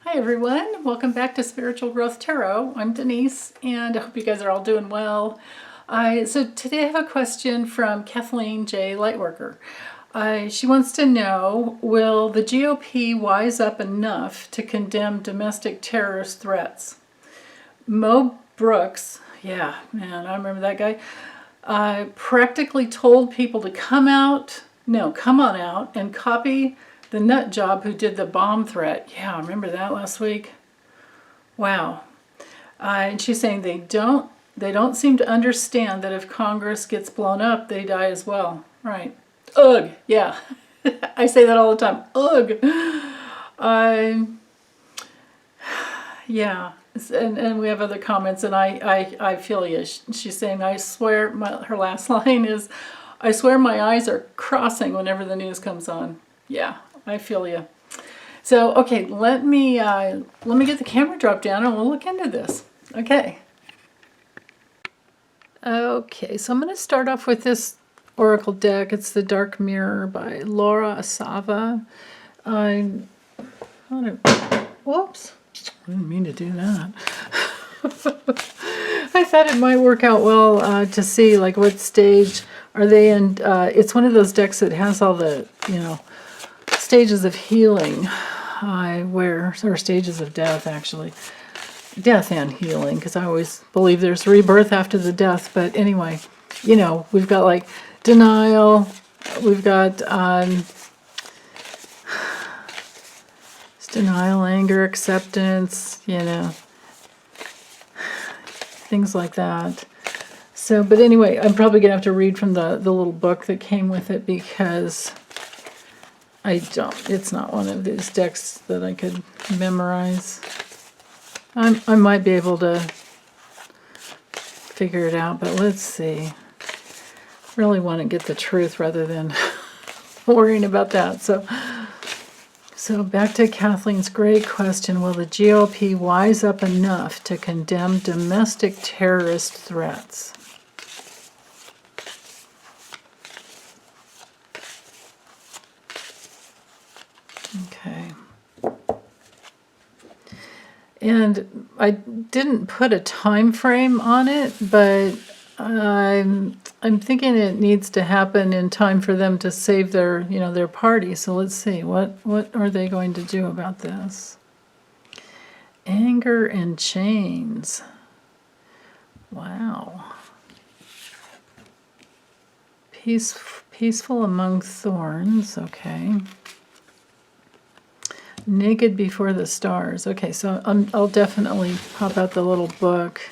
Hi everyone, welcome back to Spiritual Growth Tarot. I'm Denise and I hope you guys are all doing well. So today I have a question from Kathleen J. Lightworker. She wants to know, will the GOP wise up enough to condemn domestic terrorist threats? Mo Brooks, yeah, man, I remember that guy, practically told people to come on out and copy the nut job who did the bomb threat. Yeah, I remember that last week. Wow. And she's saying they don't seem to understand that if Congress gets blown up, they die as well. Right. Ugh. Yeah. I say that all the time. Ugh. Yeah. And we have other comments, and I feel you. She's saying, I swear, her last line is, I swear my eyes are crossing whenever the news comes on. Yeah, I feel you. So, okay, let me get the camera dropped down and we'll look into this. Okay. Okay, so I'm going to start off with this oracle deck. It's the Dark Mirror by Laura Asava. Whoops. I didn't mean to do that. I thought it might work out well to see like what stage are they in. It's one of those decks that has all the, stages of healing, or stages of death, actually. Death and healing, because I always believe there's rebirth after the death. But anyway, we've got like denial, we've got denial, anger, acceptance, things like that. So, but anyway, I'm probably going to have to read from the little book that came with it because it's not one of these decks that I could memorize. I might be able to figure it out, but let's see. Really want to get the truth rather than worrying about that. So back to Kathleen's great question, will the GOP wise up enough to condemn domestic terrorist threats? Okay. And I didn't put a time frame on it, but I'm thinking it needs to happen in time for them to save their party. So let's see, what are they going to do about this? Anger and chains. Wow. Peaceful among thorns. Okay. Naked before the stars. Okay, so I'll definitely pop out the little book.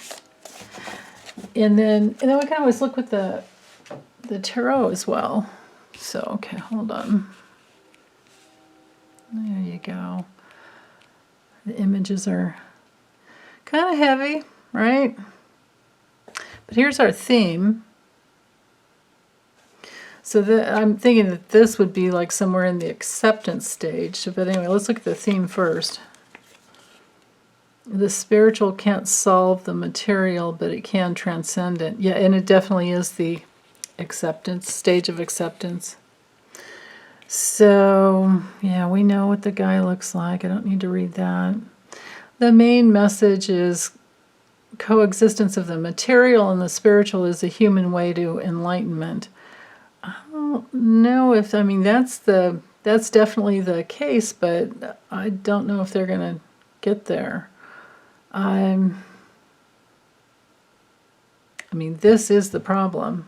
And then we can always look with the tarot as well. So, okay, hold on. There you go. The images are kind of heavy, right? But here's our theme. So I'm thinking that this would be like somewhere in the acceptance stage. But anyway, let's look at the theme first. The spiritual can't solve the material, but it can transcend it. Yeah, and it definitely is the acceptance, stage of acceptance. So, yeah, we know what the guy looks like. I don't need to read that. The main message is coexistence of the material and the spiritual is a human way to enlightenment. I don't know if, that's definitely the case, but I don't know if they're going to get there. This is the problem.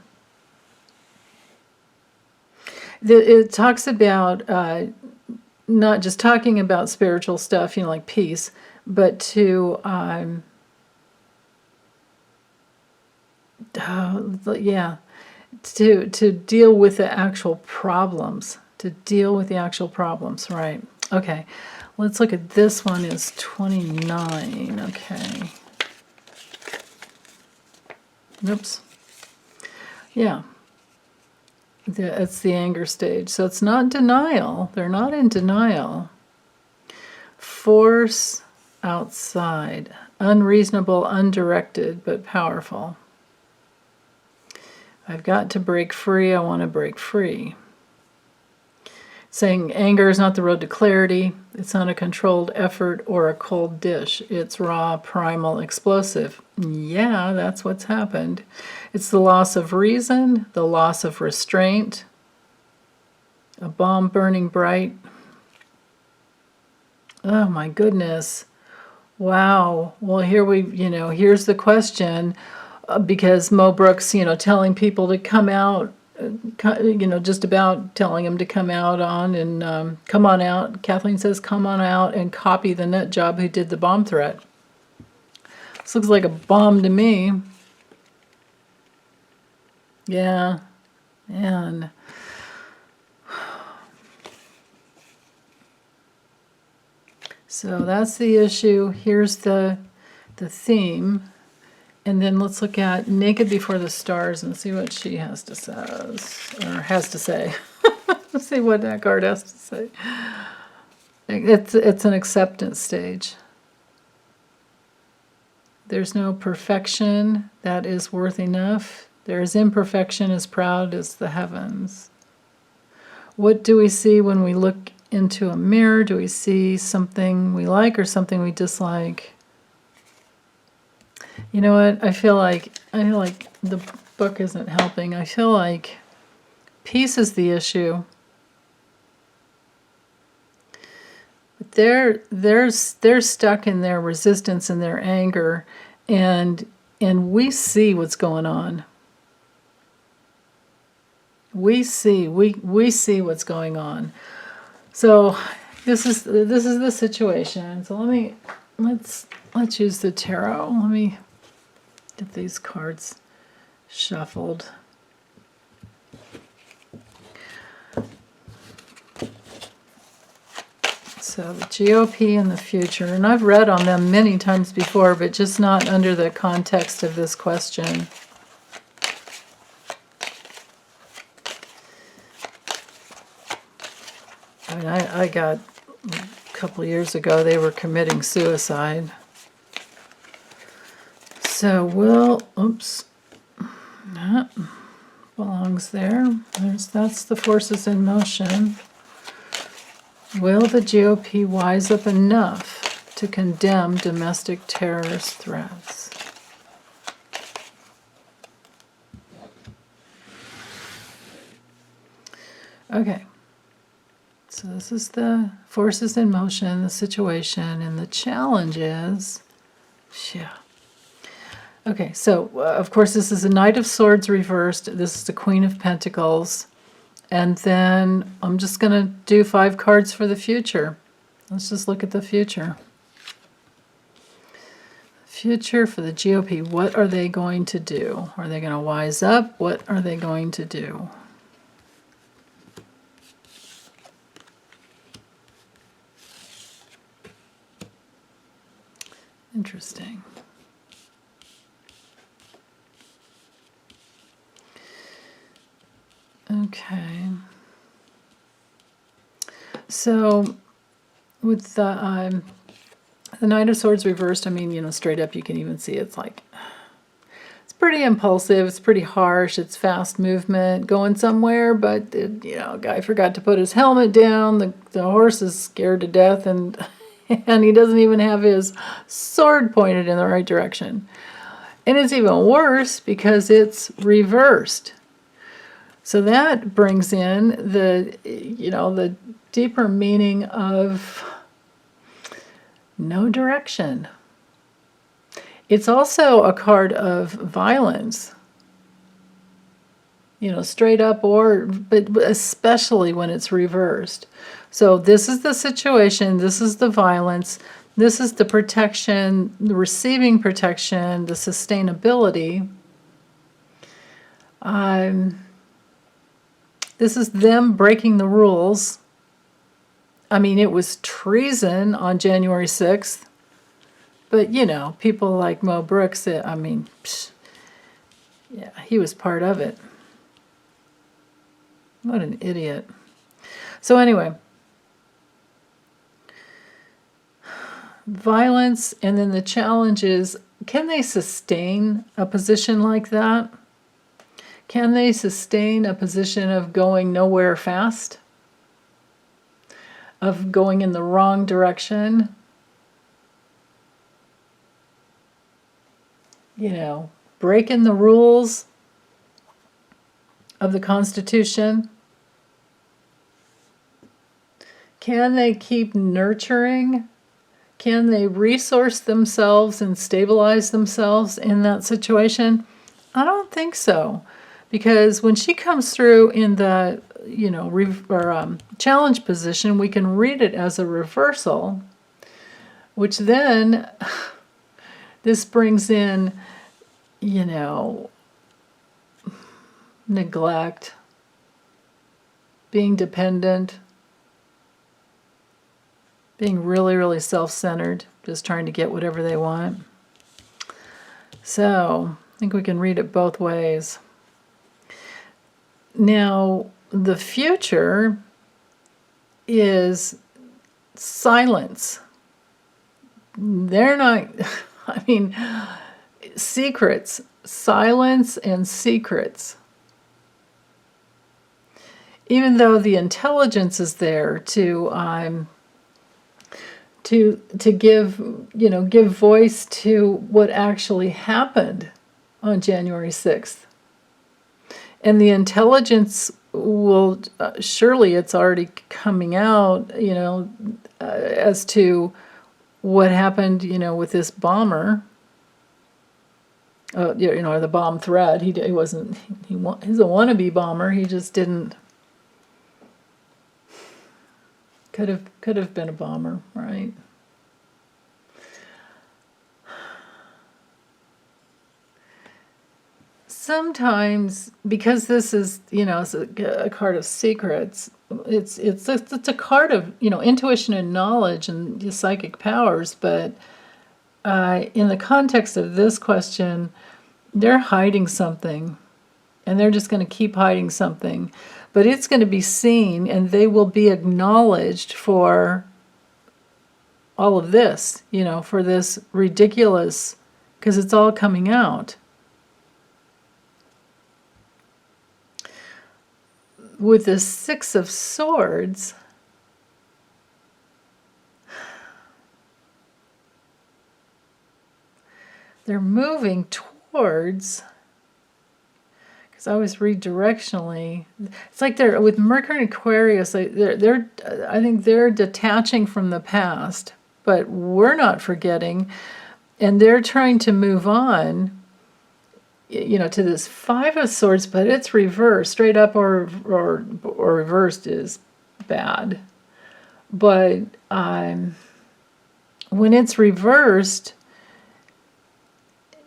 It talks about not just talking about spiritual stuff, like peace, but to to deal with the actual problems. To deal with the actual problems, right? Okay, let's look at this one. Is 29. Okay. Oops. Yeah. It's the anger stage. So it's not denial. They're not in denial. Force outside. Unreasonable, undirected, but powerful. I've got to break free. I want to break free. saying anger is not the road to clarity. It's not a controlled effort or a cold dish. It's raw, primal, explosive. Yeah, that's what's happened. It's the loss of reason, the loss of restraint, a bomb burning bright. Oh my goodness. Wow. Well, here's the question, because Mo Brooks, telling people to come out, just about telling them to come out on and come on out. Kathleen says, come on out and copy the nut job who did the bomb threat. This looks like a bomb to me. Yeah. Man. So that's the issue. Here's the theme. And then let's look at Naked Before the Stars and see what she has to say. Let's see what that card has to say. It's an acceptance stage. There's no perfection that is worth enough. There is imperfection as proud as the heavens. What do we see when we look into a mirror? Do we see something we like or something we dislike? You know what? I feel like the book isn't helping. I feel like peace is the issue. But they're stuck in their resistance and their anger, and we see what's going on. We see what's going on. So this is the situation. So let's use the tarot. Let me get these cards shuffled. So the GOP in the future, and I've read on them many times before, but just not under the context of this question. I mean, I got a couple years ago, they were committing suicide. So that belongs there. That's the forces in motion. Will the GOP wise up enough to condemn domestic terrorist threats? Okay. So this is the forces in motion, the situation, and the challenge is, Okay, so of course this is a Knight of Swords reversed. This is the Queen of Pentacles. And then I'm just going to do 5 cards for the future. Let's just look at the future. Future for the GOP. What are they going to do? Are they going to wise up? What are they going to do? Interesting. Okay. So with the Knight of Swords reversed, I mean, straight up you can even see it's like, it's pretty impulsive, it's pretty harsh, it's fast movement, going somewhere, but, a guy forgot to put his helmet down, the horse is scared to death, and he doesn't even have his sword pointed in the right direction. And it's even worse because it's reversed. So that brings in the deeper meaning of no direction. It's also a card of violence. Straight up but especially when it's reversed. So this is the situation, this is the violence, this is the protection, the receiving protection, the sustainability. This is them breaking the rules. I mean, it was treason on January 6th. But, people like Mo Brooks, he was part of it. What an idiot. So anyway, violence, and then the challenge is, can they sustain a position like that? Can they sustain a position of going nowhere fast? of going in the wrong direction. You know, breaking the rules of the Constitution. Can they keep nurturing? Can they resource themselves and stabilize themselves in that situation? I don't think so. Because when she comes through in the, challenge position, we can read it as a reversal, which then this brings in, neglect, being dependent, being really, really self-centered, just trying to get whatever they want. So I think we can read it both ways. Now, the future is silence. They're not, secrets, silence and secrets. Even though the intelligence is there to give voice to what actually happened on January 6th. And the intelligence will, surely it's already coming out, as to what happened, with this bomber, or the bomb threat. He's a wannabe bomber. He just didn't, could have been a bomber, right? Sometimes, because this is, it's a card of secrets, it's a card of, intuition and knowledge and psychic powers, but in the context of this question, they're hiding something, and they're just going to keep hiding something, but it's going to be seen, and they will be acknowledged for all of this, for this ridiculous, because it's all coming out. With the Six of Swords, they're moving towards, because I always read directionally, it's like they're, with Mercury and Aquarius, I think they're detaching from the past, but we're not forgetting, and they're trying to move on, to this Five of Swords, but it's reversed. Straight up or reversed is bad. But when it's reversed,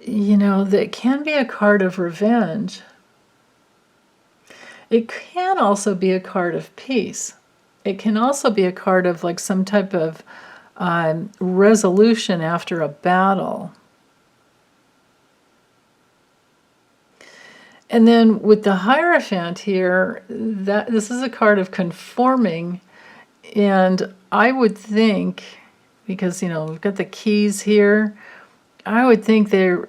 that can be a card of revenge. It can also be a card of peace. It can also be a card of like some type of resolution after a battle. And then with the Hierophant here, this is a card of conforming, and I would think, because we've got the keys here, I would think they're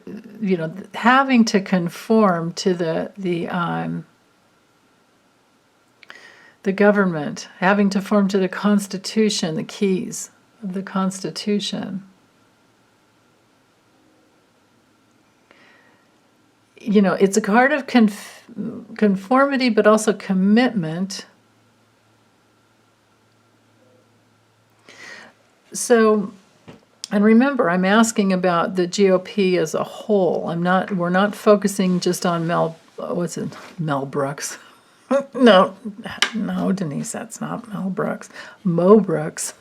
having to conform to the government, having to conform to the Constitution, the keys of the Constitution. It's a card of conformity, but also commitment. So, and remember, I'm asking about the GOP as a whole. We're not focusing just on Mel Brooks. No, Denise, that's not Mel Brooks. Mo Brooks.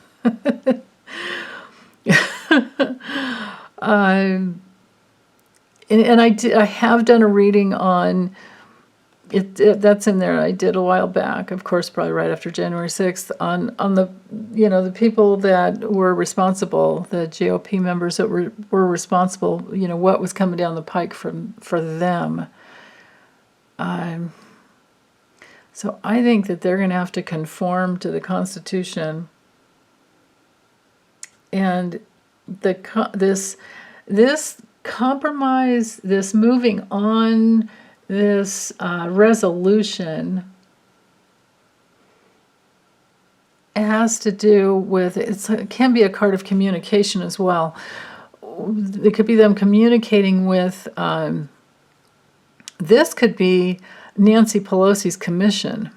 And I have done a reading on it. That's in there. I did a while back, of course, probably right after January 6th, on the the people that were responsible, the GOP members that were responsible. What was coming down the pike for them. So I think that they're going to have to conform to the Constitution, and this compromise, this moving on, this resolution, has to do with, it can be a card of communication as well. It could be them communicating with, this could be Nancy Pelosi's commission.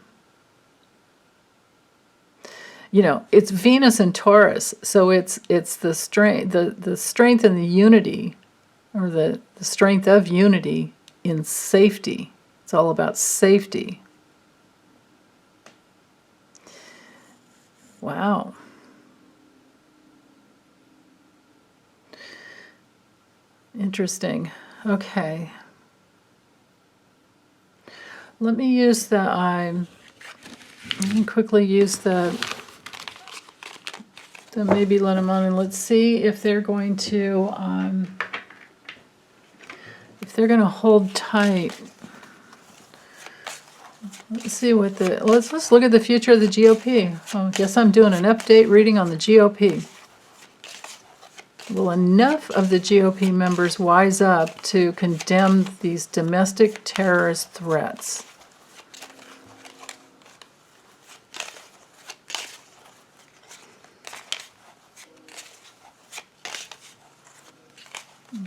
You know, it's Venus and Taurus, so it's the strength, the strength and the unity, or the strength of unity in safety. It's all about safety. Wow. Interesting. Okay. Let me use let me quickly use maybe let them on, and let's see if they're going to hold tight. Let's see what let's look at the future of the GOP. Oh, I guess I'm doing an update reading on the GOP. Will enough of the GOP members wise up to condemn these domestic terrorist threats?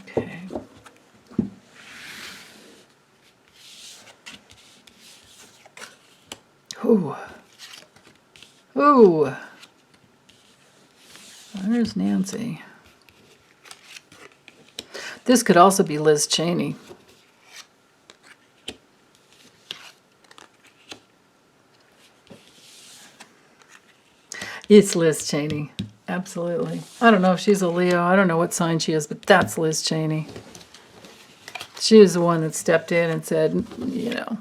Okay. Ooh. Ooh. There's Nancy. This could also be Liz Cheney. It's Liz Cheney. Absolutely. I don't know if she's a Leo. I don't know what sign she is, but that's Liz Cheney. She is the one that stepped in and said, you know,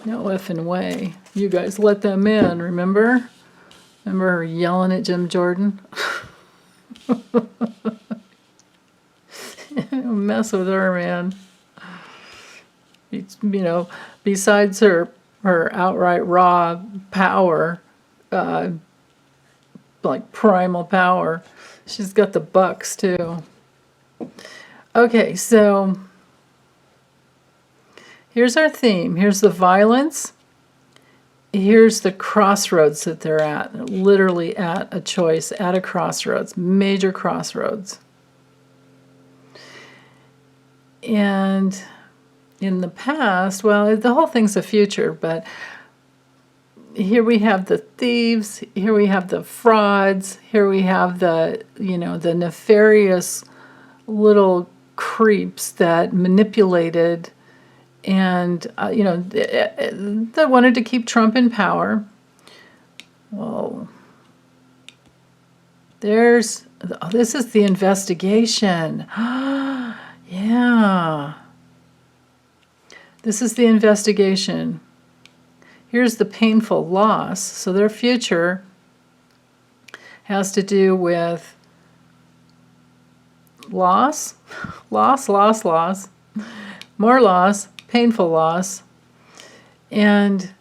no effing way. You guys let them in, remember? Remember her yelling at Jim Jordan? Don't mess with her, man. You know, besides her outright raw power, like primal power, she's got the bucks too. Okay, so here's our theme. Here's the violence. Here's the crossroads that they're at. Literally at a choice, at a crossroads, major crossroads. And in the past, well, the whole thing's a future, but here we have the thieves, here we have the frauds, here we have the, you know, the nefarious little creeps that manipulated and, you know, that wanted to keep Trump in power. Well, this is the investigation. Yeah. This is the investigation. Here's the painful loss. So their future has to do with loss, loss, more loss, painful loss, and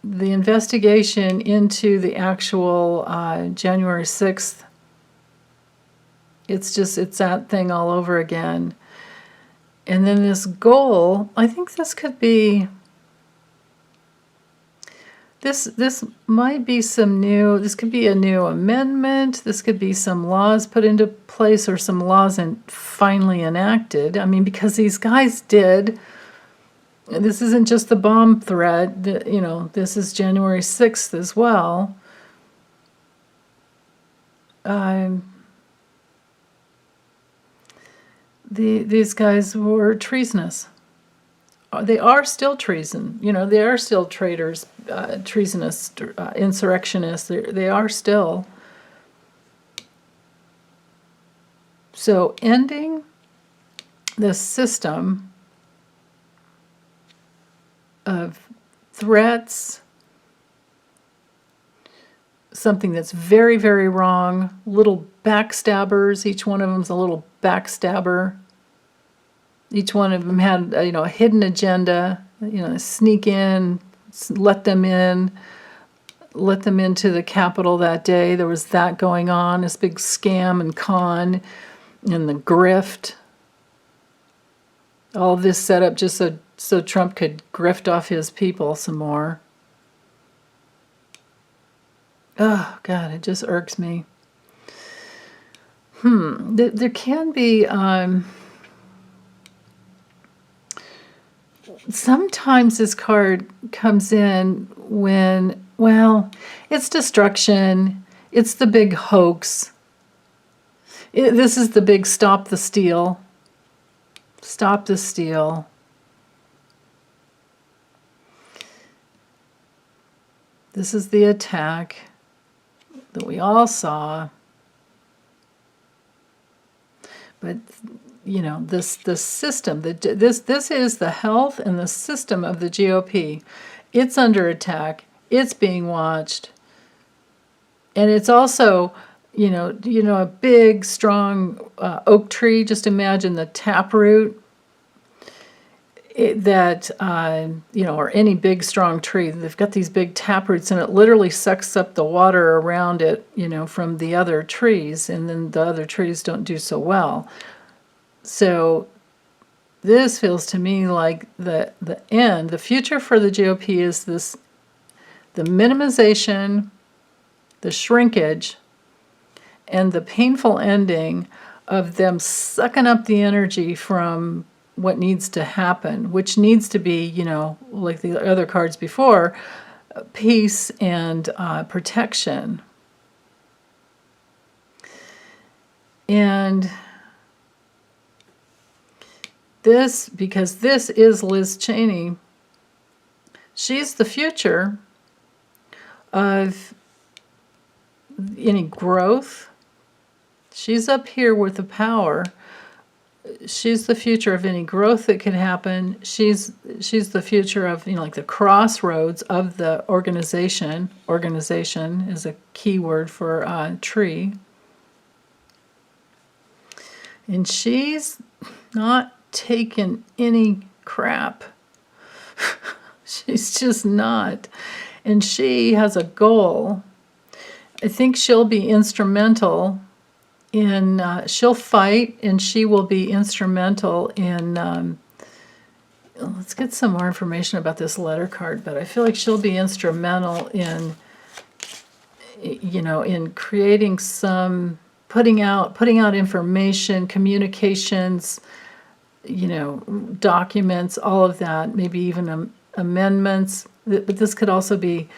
the investigation into the actual January 6th. It's that thing all over again. And then this goal, I think this could be, this might be this could be a new amendment, this could be some laws put into place or some laws finally enacted. I mean, because these guys did, this isn't just the bomb threat, you know, this is January 6th as well. These guys were treasonous. They are still treason. You know, they are still traitors, treasonous, insurrectionists. They are still. So ending the system of threats, something that's very, very wrong, little backstabbers, each one of them's a little backstabber. Each one of them had, you know, a hidden agenda, you know, sneak in, let them into the Capitol that day. There was that going on, this big scam and con and the grift. All of this set up just so Trump could grift off his people some more. Oh, God, it just irks me. There can be, sometimes this card comes in when, well, it's destruction. It's the big hoax. This is the big stop the steal. Stop the steal. This is the attack that we all saw. But you know, this system, this is the health and the system of the GOP. It's under attack. It's being watched, and it's also, you know, a big, strong oak tree. Just imagine the taproot. That you know, or any big, strong tree. They've got these big taproots, and it literally sucks up the water around it, you know, from the other trees, and then the other trees don't do so well. So this feels to me like the end. The future for the GOP is this: the minimization, the shrinkage, and the painful ending of them sucking up the energy from what needs to happen, which needs to be, you know, like the other cards before, peace and protection. And this, because this is Liz Cheney, she's the future of any growth. She's up here with the power. She's the future of any growth that could happen. She's the future of, you know, like the crossroads of the organization. Organization is a key word for tree. And she's not taking any crap. She's just not. And she has a goal. I think she'll be instrumental in, she'll fight, and she will be instrumental in, let's get some more information about this letter card, but I feel like she'll be instrumental in, you know, in creating some, putting out information, communications, you know, documents, all of that, maybe even amendments. But this could also be,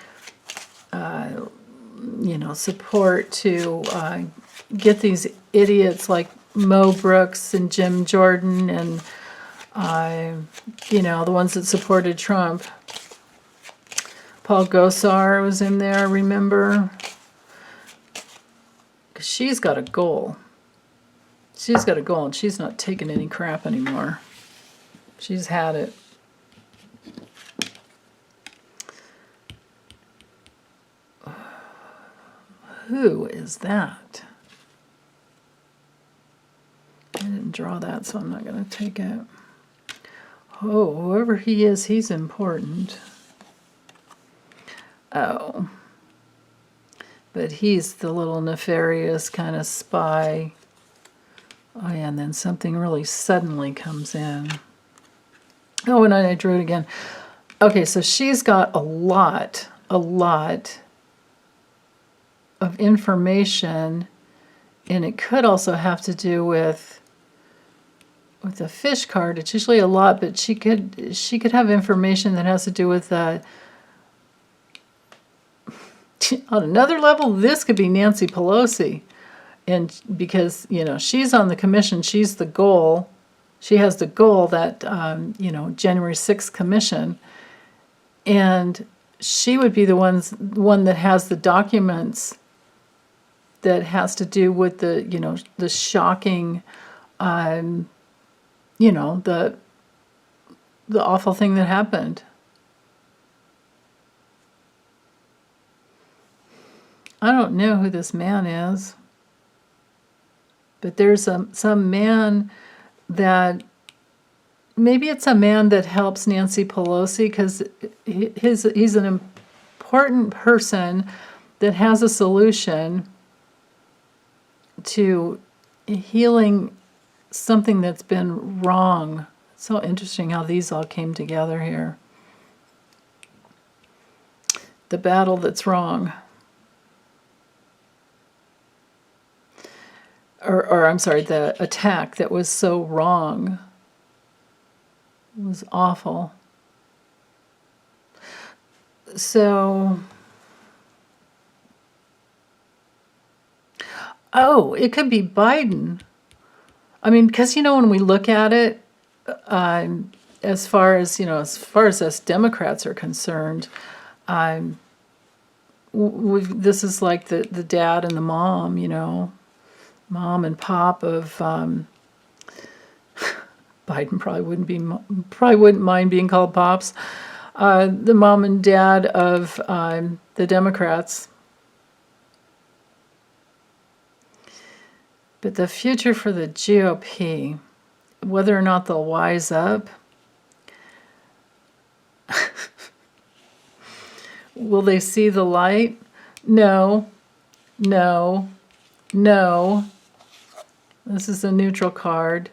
you know, support to get these idiots like Mo Brooks and Jim Jordan and, you know, the ones that supported Trump. Paul Gosar was in there, remember? Because she's got a goal. She's got a goal, and she's not taking any crap anymore. She's had it. Who is that? I didn't draw that, so I'm not going to take it. Oh, whoever he is, he's important. Oh. But he's the little nefarious kind of spy. Oh, yeah, and then something really suddenly comes in. Oh, and I drew it again. Okay, so she's got a lot of information, and it could also have to do with the fish card. It's usually a lot, but she could have information that has to do with on another level. This could be Nancy Pelosi, and because, you know, she's on the commission, she's the goal. She has the goal that you know, January 6th commission, and she would be the one that has the documents that has to do with the, you know, the shocking, you know, the awful thing that happened. I don't know who this man is, but there's some man that, maybe it's a man that helps Nancy Pelosi, because he's an important person that has a solution to healing something that's been wrong. It's so interesting how these all came together here. The battle that's wrong. or I'm sorry, the attack that was so wrong. It was awful. So, oh, it could be Biden. I mean, because, when we look at it, as far as us Democrats are concerned, this is like the dad and the mom, mom and pop of Biden probably wouldn't mind being called pops. The mom and dad of the Democrats. But the future for the GOP, whether or not they'll wise up, will they see the light? No, no, no. This is a neutral card.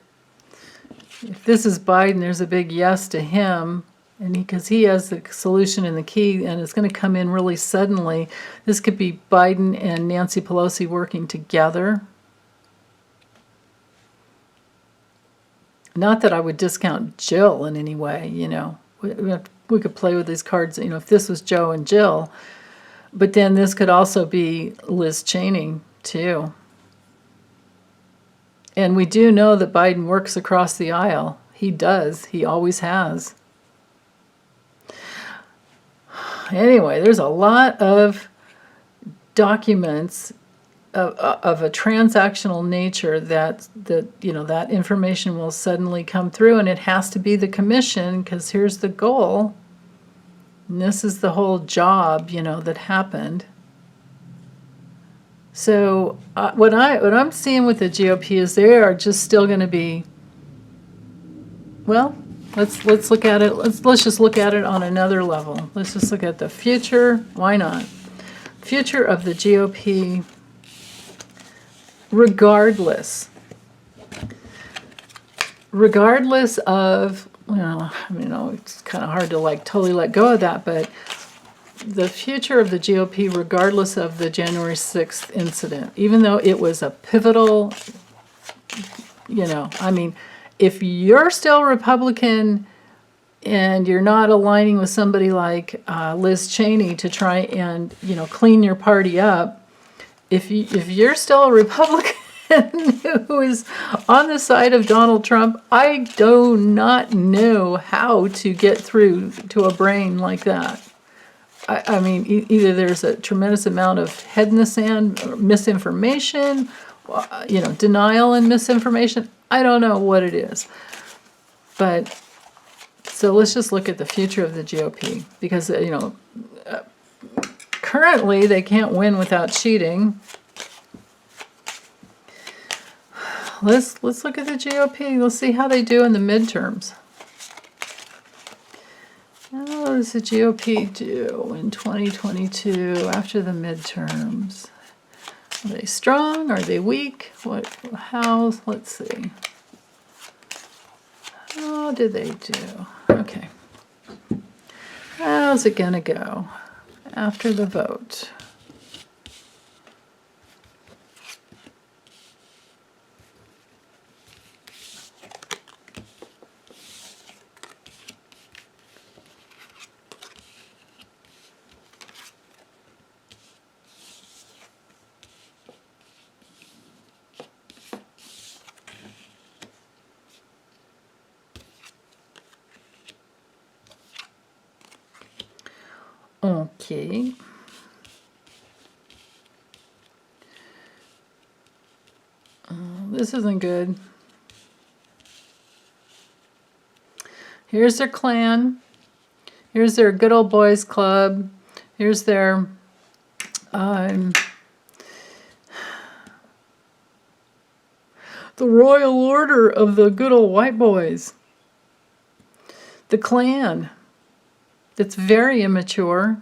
If this is Biden, there's a big yes to him, and because he has the solution and the key, and it's going to come in really suddenly. This could be Biden and Nancy Pelosi working together. Not that I would discount Jill in any way, We could play with these cards, if this was Joe and Jill. But then this could also be Liz Cheney, too. And we do know that Biden works across the aisle. He does. He always has. Anyway, there's a lot of documents of a transactional nature that information will suddenly come through, and it has to be the commission, because here's the goal, and this is the whole job that happened. So what I'm seeing with the GOP is they are just still going to be, well, let's look at it. Let's just look at it on another level. Let's just look at the future. Why not? Future of the GOP. Regardless of, it's kind of hard to totally let go of that, but the future of the GOP, regardless of the January 6th incident, even though it was a pivotal, if you're still Republican and you're not aligning with somebody like Liz Cheney to try and, clean your party up, if you're still a Republican who is on the side of Donald Trump, I do not know how to get through to a brain like that. I mean, either there's a tremendous amount of head in the sand, or misinformation, denial and misinformation. I don't know what it is. But, so let's just look at the future of the GOP, because, currently, they can't win without cheating. Let's look at the GOP. Let's see how they do in the midterms. How does the GOP do in 2022 after the midterms? Are they strong? Are they weak? How? Let's see. How did they do? Okay. How's it gonna go after the vote? Okay. This isn't good. Here's their clan. Here's their good old boys club. Here's their the royal order of the good old white boys. The clan. That's very immature,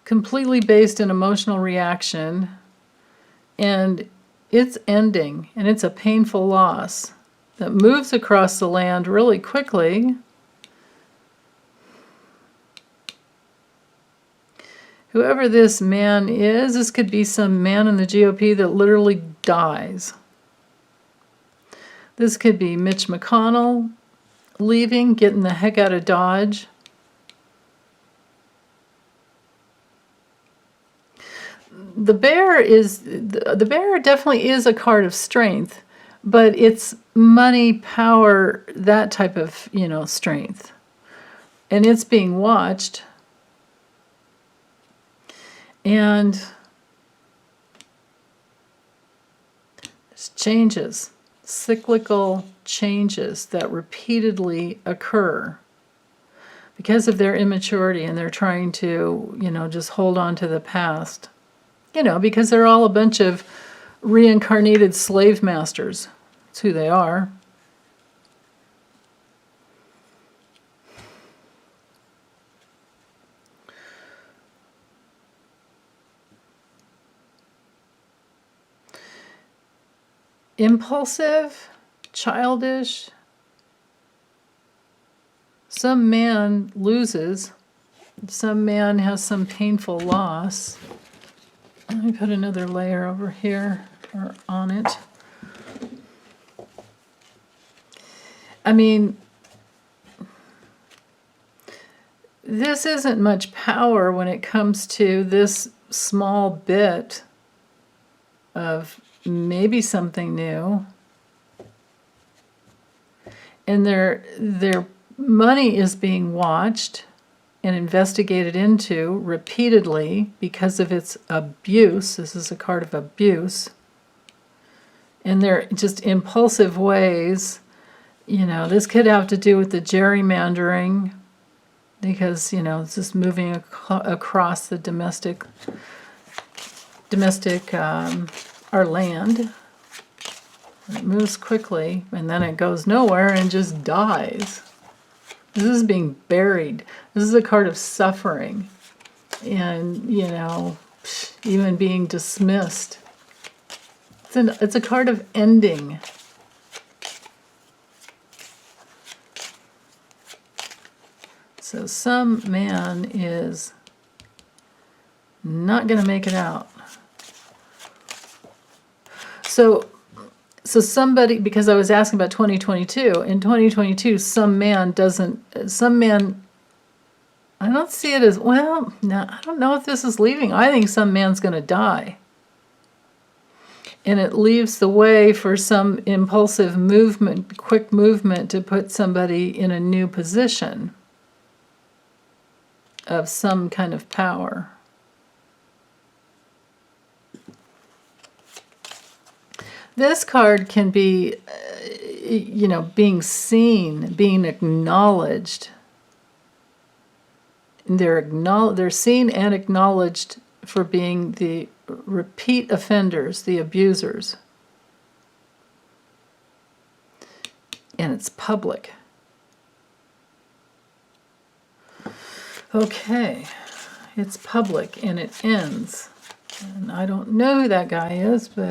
completely based in emotional reaction, and it's ending, and it's a painful loss that moves across the land really quickly. Whoever this man is, this could be some man in the GOP that literally dies. This could be Mitch McConnell leaving, getting the heck out of Dodge. The bear definitely is a card of strength, but it's money, power, that type of, strength. And it's being watched. And there's changes, cyclical changes that repeatedly occur because of their immaturity, and they're trying to, just hold on to the past. Because they're all a bunch of reincarnated slave masters. That's who they are. Impulsive, childish. Some man loses. Some man has some painful loss. Let me put another layer over here, or on it. I mean, this isn't much power when it comes to this small bit of maybe something new. And their money is being watched and investigated into repeatedly because of its abuse. This is a card of abuse. And they're just impulsive ways. This could have to do with the gerrymandering because, it's just moving across the domestic, our land. It moves quickly and then it goes nowhere and just dies. This is being buried. This is a card of suffering and, even being dismissed. It's a card of ending. So some man is not going to make it out. So somebody, because I was asking about 2022, in 2022, I don't see it as, no, I don't know if this is leaving. I think some man's going to die. And it leaves the way for some impulsive movement, quick movement to put somebody in a new position of some kind of power. This card can be, being seen, being acknowledged. They're seen and acknowledged for being the repeat offenders, the abusers. And it's public. Okay, it's public and it ends. And I don't know who that guy is, but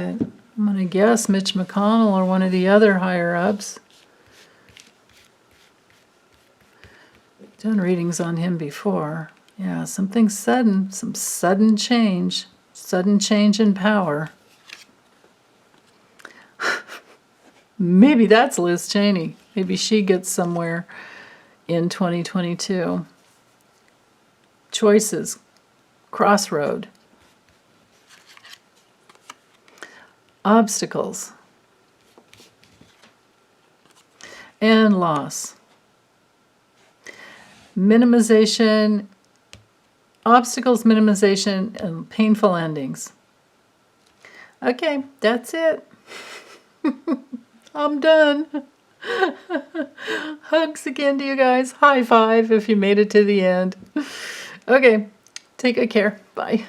I'm going to guess Mitch McConnell or one of the other higher-ups. Done readings on him before. Yeah, something sudden, some sudden change in power. Maybe that's Liz Cheney. Maybe she gets somewhere in 2022. Choices, crossroad. Obstacles and loss. Minimization, obstacles, minimization, and painful endings. Okay, that's it. I'm done. Hugs again to you guys. High five if you made it to the end. Okay, take good care. Bye.